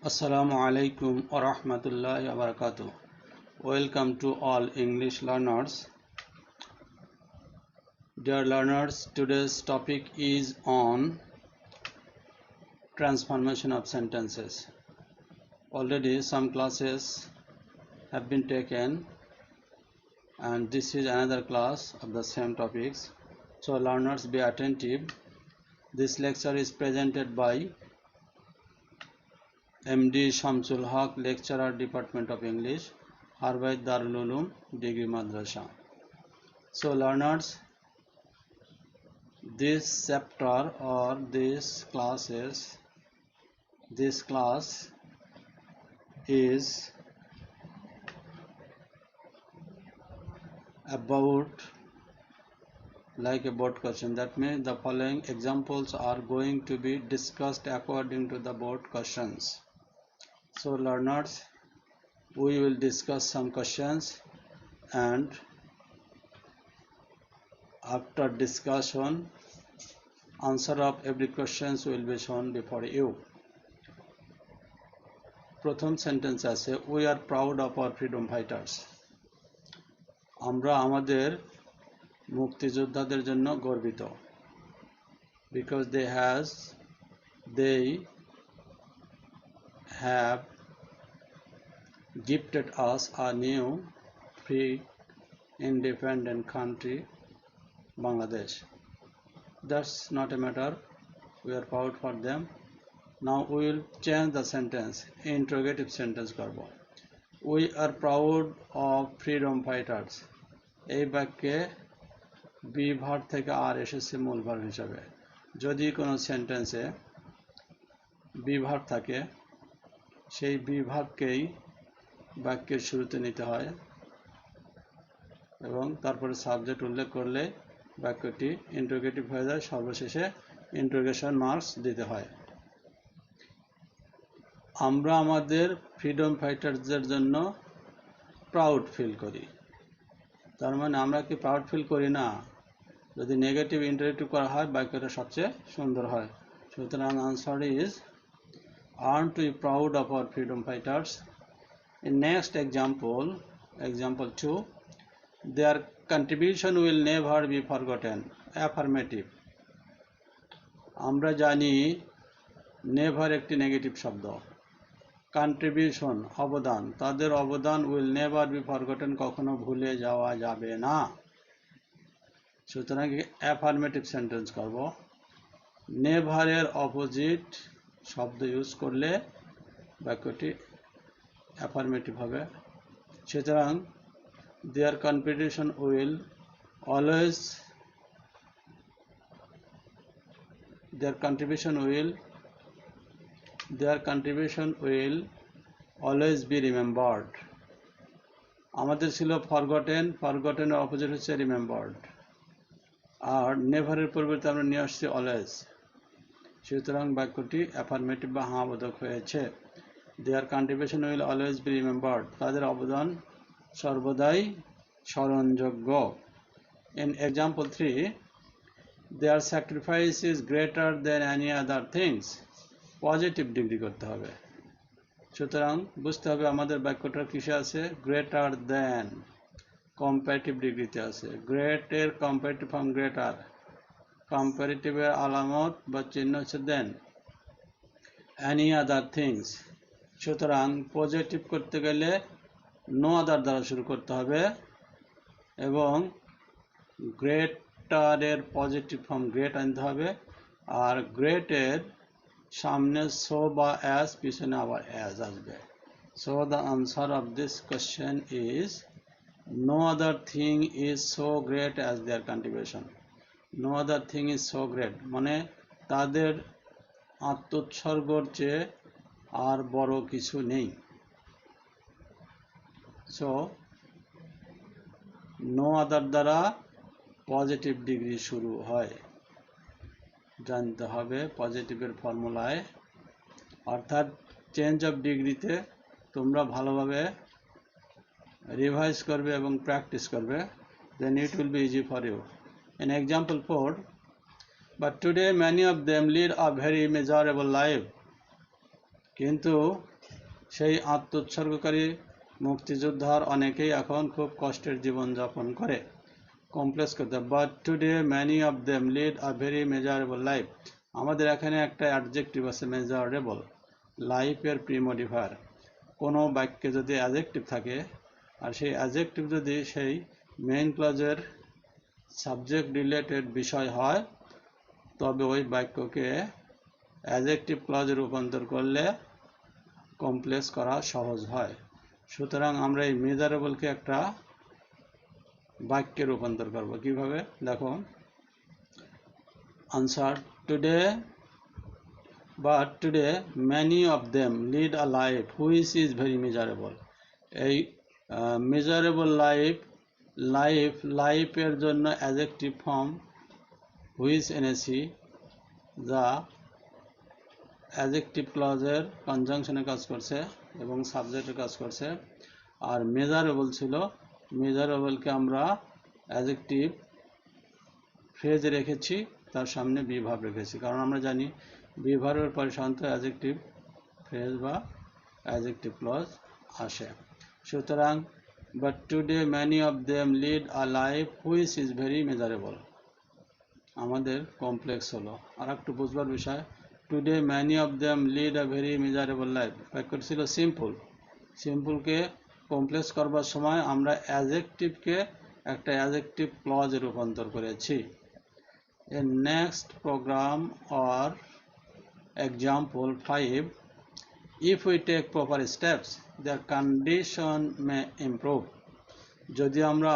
Assalamu alaikum wa rahmatullahi wa barakatuh. Welcome to all English learners. Dear learners, today's topic is on transformation of sentences. Already some classes have been taken and this is another class of the same topics. So learners, be attentive. This lecture is presented by MD Shamsul Haq, Lecturer, Department of English, Harvard Darul Uloom Degree Madrasa. So learners, this chapter or this class is about like a board question. That means the following examples are going to be discussed according to the board questions. So learners, we will discuss some questions and after discussion answer of every questions will be shown before you. প্রথম sentence আছে we are proud of our freedom fighters. আমরা আমাদের মুক্তিযোদ্ধাদের জন্য গর্বিত because they have gifted us a new free independent country, Bangladesh. That's not a matter, we are proud for them. Now we will change the sentence, interrogative sentence করব. We are proud of freedom fighters. এই বাক্যে be verb থেকে আর এসেছে মূল verb হিসাবে। যদি কোনো সেন্টেন্সে বি ভার্ব থাকে সেই বি ভার্বকেই বাক্যের শুরুতে নিতে হয় এবং তারপরে সাবজেক্ট উল্লেখ করলে বাক্যটি ইন্টারোগেটিভ হয়ে যায়, সর্বশেষে ইন্টারোগেশন মার্কস দিতে হয়। আমরা আমাদের ফ্রিডম ফাইটারদের জন্য প্রাউড ফিল করি। তার মানে আমরা কি প্রাউড ফিল করি না? যদি নেগেটিভ ইন্টারোগেটিভ করা হয় বাক্যটা সবচেয়ে সুন্দর হয়। সুতরাং answer is aren't we proud of our freedom fighters? In next example 2, their contribution will never be forgotten. Affirmative. আমরা জানি নেভার একটি নেগেটিভ শব্দ, কন্ট্রিবিউশন অবদান, তাদের অবদান উইল নেভার বি ফরগটেন কখনো ভুলে যাওয়া যাবে না। সুতরাং অ্যাফার্মেটিভ সেন্টেন্স করব। নেভারের অপোজিট শব্দ ইউজ করলে বাক্যটি অ্যাফার্মেটিভ হবে। সুতরাং their contribution will always be remembered. আমাদের ছিল forgotten এর অপোজিট হচ্ছে remembered, আর নেভারের পরিবর্তে আমরা নিয়ে আসছি always। সুতরাং বাক্যটি অ্যাফার্মেটিভ বা হ্যাঁ বোধক হয়েছে। their contribution will always be remembered, তাদের অবদান সর্বদাই স্মরণযোগ্য। In example 3, their sacrifice is greater than any other things. Positive degree করতে হবে। সুতরাং বুঝতে হবে আমাদের বাক্যটা কিসে আছে, গ্রেটার দেন, কম্পারেটিভ ডিগ্রিতে আছে। গ্রেট এর কম্পারেটিভ ফর্ম গ্রেটার, কম্পারেটিভের আলামত বা চিহ্ন হচ্ছে দেন। এনি আদার থিংস, সুতরাং পজিটিভ করতে গেলে নো আদার দ্বারা শুরু করতে হবে এবং গ্রেটারের পজিটিভ ফর্ম গ্রেট আনতে হবে, আর গ্রেটের সামনে সো বা অ্যাজ, পিছনে আবার অ্যাজ আসবে। So the answer of this question is no other thing is so great as their contribution. No other thing is so great মানে তাদের আত্মোৎসর্গর চেয়ে আর বড় কিছু নেই। সো নো আদার দ্বারা পজিটিভ ডিগ্রি শুরু হয়, জানতে হবে পজিটিভের ফর্মুলায়, অর্থাৎ চেঞ্জ অফ ডিগ্রিতে তোমরা ভালোভাবে রিভাইজ করবে এবং প্র্যাকটিস করবে, then it will be easy for you. In example 4, but today many of them lead a very measurable life. কিন্তু সেই আত্মোৎসর্গকারী মুক্তিযোদ্ধার অনেকেই এখন খুব কষ্টের জীবনযাপন করে, কমপ্লেক্স করতে। But today many of them lead a very measurable life. আমাদের এখানে একটা অ্যাডজেক্টিভ আছে, মেজারেবল, লাইফের প্রিমোডিফায়ার। কোনো বাক্যে যদি অ্যাডজেক্টিভ থাকে আর সেই অ্যাডজেক্টিভ যদি সেই মেইন ক্লজের সাবজেক্ট রিলেটেড বিষয় হয়, তবে ওই বাক্যকে অ্যাডজেক্টিভ ক্লজে রূপান্তর করলে কমপ্লেক্স করা সহজ হয়। সুতরাং আমরা এই মেজারেবলকে একটা বাক্যে রূপান্তর করব। কিভাবে দেখো, answer today, but today many of them lead a life which is very measurable. এই মেজারেবল লাইফের জন্য অ্যাডজেক্টিভ ফর্ম হুইচ এনেছি, যা অ্যাডজেক্টিভ ক্লজের কনজাংশনে কাজ করছে এবং সাবজেক্টের কাজ করছে। আর মেজারেবল ছিল, মেজারেবলকে আমরা অ্যাডজেক্টিভ ফ্রেজে রেখেছি, তার সামনে বি ভার্ব রেখেছি, কারণ আমরা জানি বি ভার্বের পরে সাধারণত অ্যাডজেক্টিভ ফ্রেজ বা অ্যাডজেক্টিভ ক্লজ আসে। সুতরাং but today many of them lead a life which is very measurable আমাদের কমপ্লেক্স হলো। আর একটু বুঝবার বিষয়, today many of them lead a very measurable life বাক্যটি ছিল সিম্পল। সিম্পলকে কমপ্লেক্স করবার সময় আমরা অ্যাডজেক্টিভকে একটা অ্যাডজেক্টিভ ক্লজে রূপান্তর করেছি। In next program or example 5, if we take proper steps, their condition may improve. যদি আমরা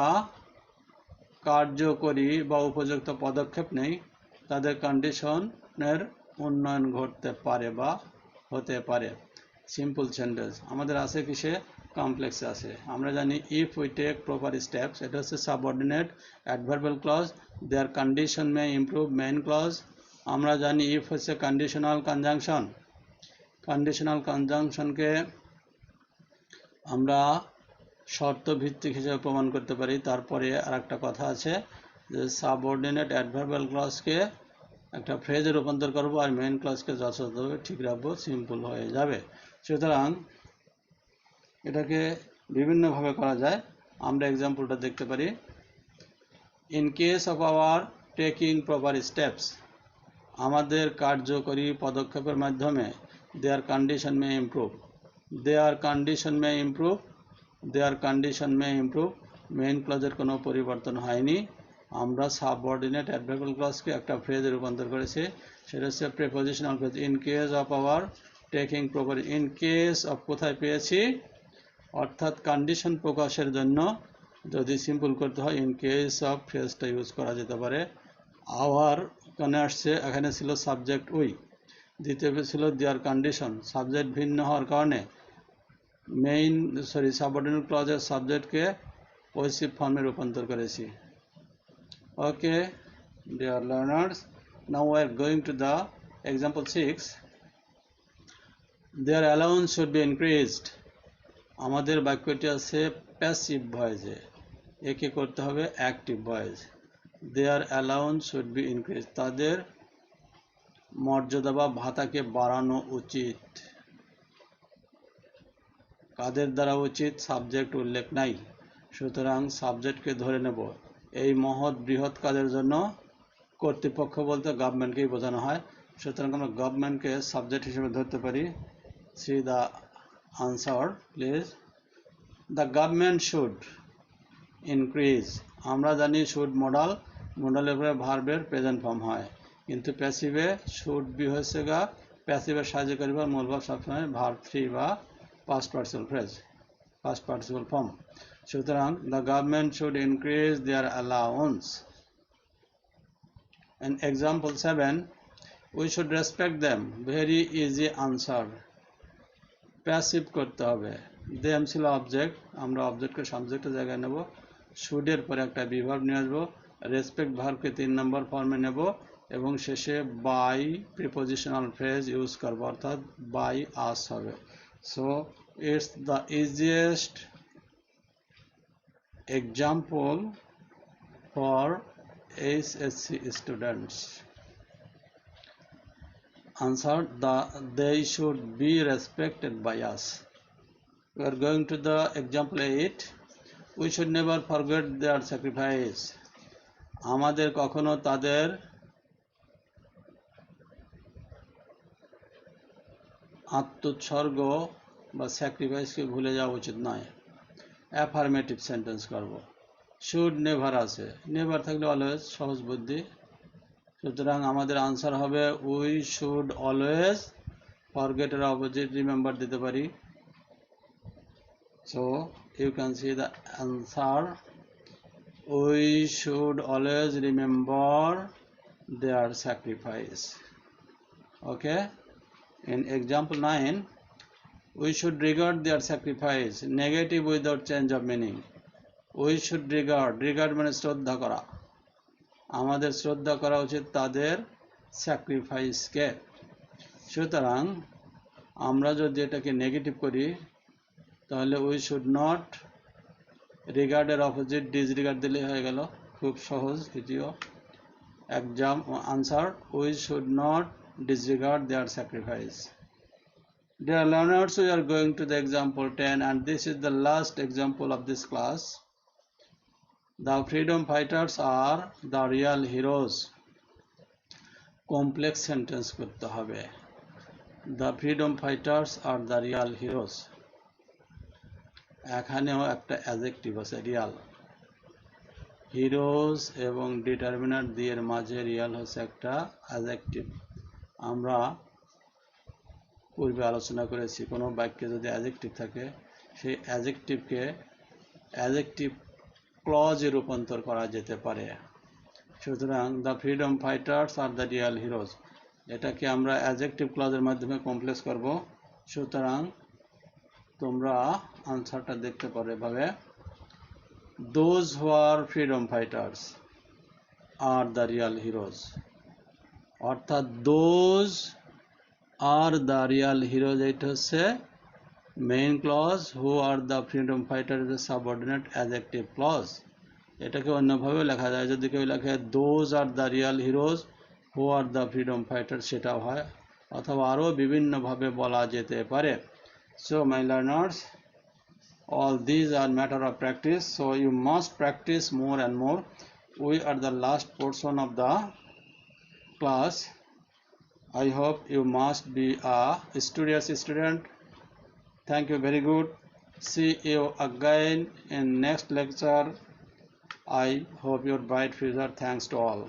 কার্যকরী বা উপযুক্ত পদক্ষেপ নেই, তাদের কন্ডিশনের উন্নয়ন ঘটতে পারে বা হতে পারে। সিম্পল সেন্টেন্স আমাদের আছে কিসে, কমপ্লেক্সে আছে। আমরা জানি if we take proper steps, এটা হচ্ছে subordinate adverbial clause, their condition may improve main clause. আমরা জানি ইফ হচ্ছে কন্ডিশনাল কনজাংশন, কন্ডিশনাল কনজাংশনকে আমরা শর্ত ভিত্তিক হিসেবে প্রমাণ করতে পারি। তারপরে আর একটা কথা আছে যে সাবঅর্ডিনেট অ্যাডভার্বাল ক্লজকে একটা ফ্রেজে রূপান্তর করব আর মেইন ক্লজকে যথাযথভাবে ঠিক রাখবো, সিম্পল হয়ে যাবে। সুতরাং এটাকে বিভিন্নভাবে করা যায়। আমরা এক্সাম্পলটা দেখতে পারি। In case of our taking proper steps, আমাদের কার্যকরী পদক্ষেপের মাধ্যমে their condition may improve, their condition may improve, their condition may improve, main ক্লজের কোনো পরিবর্তন হয়নি। আমরা সাবঅর্ডিনেট অ্যাডভার্বাল ক্লজকে একটা ফ্রেজে রূপান্তর করেছি, সেটা হচ্ছে prepositional phrase. In case of our taking proper, in case of কোথায় পেয়েছি, অর্থাৎ কন্ডিশন প্রকাশের জন্য যদি সিম্পল করতে হয় ইন কেস অফ ফ্রেজটা ইউজ করা যেতে পারে। আওয়ার কানে আসছে, এখানে ছিল সাবজেক্ট উই, দ্বিতীয় ছিল দেয়ার কন্ডিশন, সাবজেক্ট ভিন্ন হওয়ার কারণে সাবঅর্ডিনেট ক্লজের সাবজেক্টকে পজিটিভ ফর্মে রূপান্তর করেছি। Okay dear learners, now we are going to the example 6. Their allowance should be increased. আমাদের বাক্যটি আছে প্যাসিভ ভয়েসে, একে করতে হবে active voice. Their allowance should be increase, তাদের মর্যাদা বা ভাতাকে বাড়ানো উচিত। কাদের দ্বারা উচিত, সাবজেক্ট উল্লেখ নাই, সুতরাং সাবজেক্টকে ধরে নেব। এই মহৎ বৃহৎ কাজের জন্য কর্তৃপক্ষ বলতে গভর্নমেন্টকেই বোঝানো হয়, সুতরাং আমরা গভর্নমেন্টকে সাবজেক্ট হিসেবে ধরতে পারি। C the answer please. The government should increase, আমরা জানি শুড মডাল, মডালের পরে ভার্বের প্রেজেন্ট ফর্ম হয়, কিন্তু প্যাসিভে শুড বি হয়েছে গা প্যাসিভের সাহায্য করিবা মূল ভাব সবসময় ভার্ব থ্রি বা past participle phrase, past participle form. সুতরাং the government should increase their allowance. And example 7, we should respect them. Very easy answer. Passive করতে হবে, them ছিল অবজেক্ট, আমরা অবজেক্টকে সাবজেক্টের জায়গায় নেব, should এর পরে একটা বিভার্ব নিয়ে আসবো, রেসপেক্ট ভার্বকে 3 নম্বর ফর্মে নেব এবং শেষে বাই প্রিপোজিশনাল ফ্রেজ ইউজ করব, অর্থাৎ বাই আস হবে। So it's the easiest example for HSC students. Answer, they should be respected by us. We are going to the example 8. We should never forget their sacrifice. আমাদের কখনো তাদের আত্মোৎসর্গ বা স্যাক্রিফাইসকে ভুলে যাওয়া উচিত নয়। অ্যাফার্মেটিভ সেন্টেন্স করব। শুড নেভার আছে, নেভার থাকলে অলওয়েজ, সহজ বুদ্ধি। সুতরাং আমাদের আনসার হবে উই শুড অলওয়েজ ফরগেট এর অপোজিট রিমেম্বার দিতে পারি। So you can see the answer, we should always remember their sacrifice. Okay, in example 9, we should regard their sacrifice, negative without change of meaning. We should regard মানে শ্রদ্ধা করা, আমাদের শ্রদ্ধা করা উচিত তাদের স্যাক্রিফাইসকে। সুতরাং আমরা যদি এটাকে নেগেটিভ করি তাহলে উই শুড নট, রিগার্ডের অপোজিট ডিসরিগার্ড দিলে হয়ে গেল, খুব সহজ এটিও। Answer, we should not disregard their sacrifice. Dear learners, we are going to the example 10 and this is the last example of this class. The freedom fighters are the real heroes. Complex sentence করতে হবে। The freedom fighters are the real heroes. এখানেও একটা adjective আছে, Real. Heroes এবং determiner দিয়ে মাঝে Real হচ্ছে একটা অ্যাডজেক্টিভ। আমরা পূর্বে আলোচনা করেছি কোনো বাক্যে যদি অ্যাডজেক্টিভ থাকে সেই অ্যাডজেক্টিভকে অ্যাডজেক্টিভ ক্লজে রূপান্তর করা যেতে পারে। সুতরাং the freedom fighters are the real heroes, এটাকে আমরা অ্যাডজেক্টিভ ক্লজের মাধ্যমে কমপ্লেক্স করব। সুতরাং তোমরা আনসারটা দেখতে পারো এভাবে, those who are freedom fighters are the real heroes, অর্থাৎ those are the real heroes এটা হচ্ছে main clause, who are the freedom fighter is a subordinate adjective clause. এটাকে অন্যভাবে লেখা যায়, যদি কেউ লেখে those are the real heroes who are the freedom fighter, সেটাও হয়, অথবা আরও বিভিন্নভাবে বলা যেতে পারে। So my learners, all these are matter of practice, so you must practice more and more. We are the last portion of the class. I hope you must be a studious student. Thank you very good. See you again in next lecture. I hope your bright future. Thanks to all.